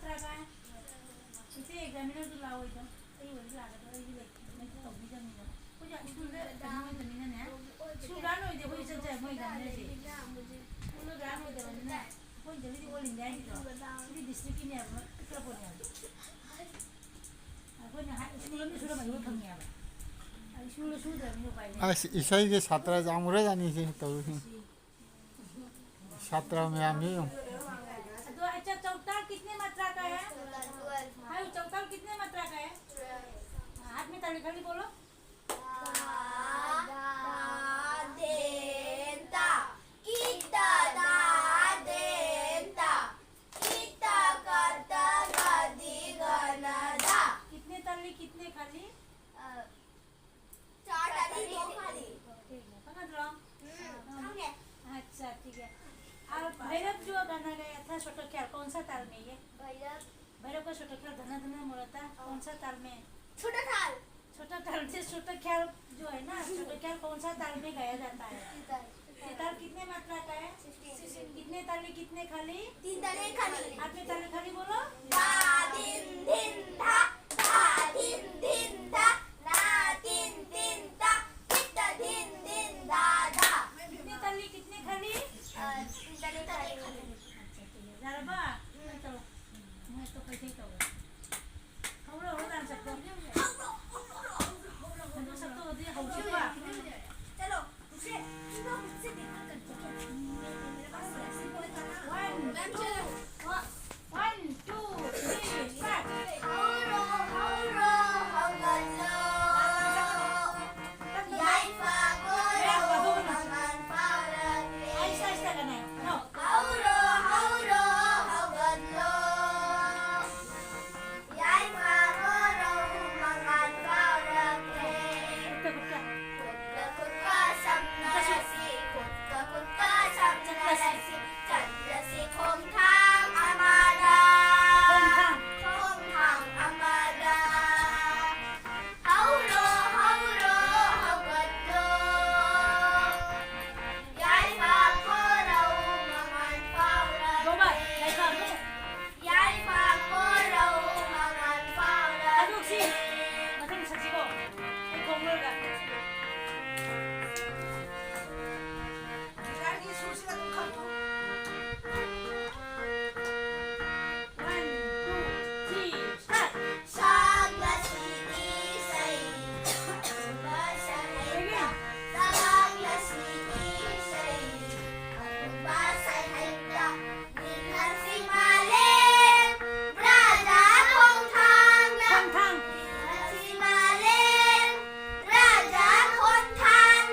मात्रा काय इथे एक्झामिनर तू लाव इथं काही वरी लागत म्हणजे कमी जमीन पूजा तुझे जमीन ना सुगान होते कोई चल जाए मैं एक्झामिनर से तुला गान होते म्हणजे ना कोण जल्दी बोल इंडिया की तो ती डिस्ट्रिक्ट की नाही इकडे पण आहे आपण स्कूल में सुरू माहिती कमी आहे स्कूल सुरू जमीन पाहिजे ईसाई के छात्रा जामुरे जानी से तो छात्रा में आमी तो अच्छा चौताल कितने मात्रा का है हां चौताल कितने मात्रा का है हाथ में ताली खाली बोलो देता kita da देता kita करता गदी गणदा कितने ताली कितने खाली 4 ताली 2 खाली समझ लो अच्छा ठीक है और भैरव जो गाना गाया था छोटा ख्याल कौन सा ताल में ये भैरव का छोटा ख्याल धना धना मोड़ता कौन सा ताल में छोटा ताल से छोटा ख्याल जो है ना छोटा ख्याल कौन सा ताल में गाया जाता है ये ताल कितने मात्रा का है कितने ताली कितने खाली 3 ताली खाली हाथ में ताली खाली बोलो दा दिन दिन धा धा दिन दिन धा ना दिन दिन धा किता दिन दिन दा धा कितने ताली कितने खाली 3 ताली खाली अच्छा ठीक है जरा बा चलो मैं तो कैसे ही कहूँ हम लोग हो जान सकते हैं हम लोग सब तो होती है हम लोग चलो मुझसे देखा करते मेरे पास ऐसे कोई One, two, three, start. Hauro hauro hangalo Yai fagoro mangan parang Aista ka na. No. Hauro hauro hangalo Yai fagoro mangan parang Kutka. Kutka samnasi Kutka samnasi Chandrasi kong thang amada Kong thang amada Hauro hauro hawalo Yai fa ko raw mangan paura Go ba. Like ka mo. Yai fa ko raw mangan paura Aduk si. Matang sa sigo. Ay kongol ka. One, two, three, start. Saglasi isay Basay Saglasi isay Basay hayda Ningan si Malen Raja kong thang Thang thang. Ningan si Malen Raja kong thang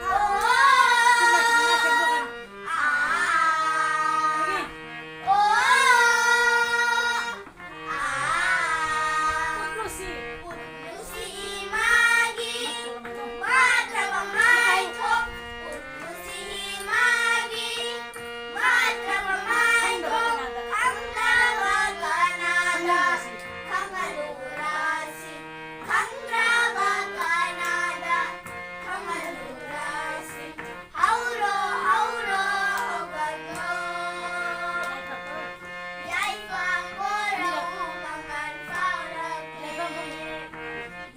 Oh Okay. Putlo si. Utlusi imagi matrabamay ko Utlusi imagi matrabamay ko Ang nabaganada Kangalurasi Kandrabaganada Kangalurasi Hauro hauro hogano Yai fagoro mangan parang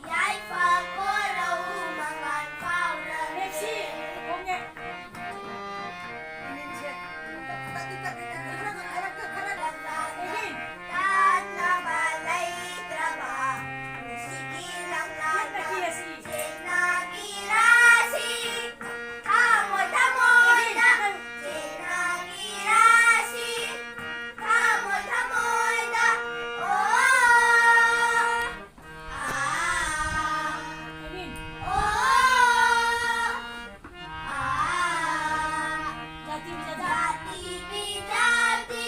Yai fagoro mangan parang Lexi. Kongge. Again. Tan na balay traba Sige lang Yan na na kaya si. Sinagirasi Kamot-amot na Sinagirasi Kamot-amot na Again. Jati bijata. Jati bijati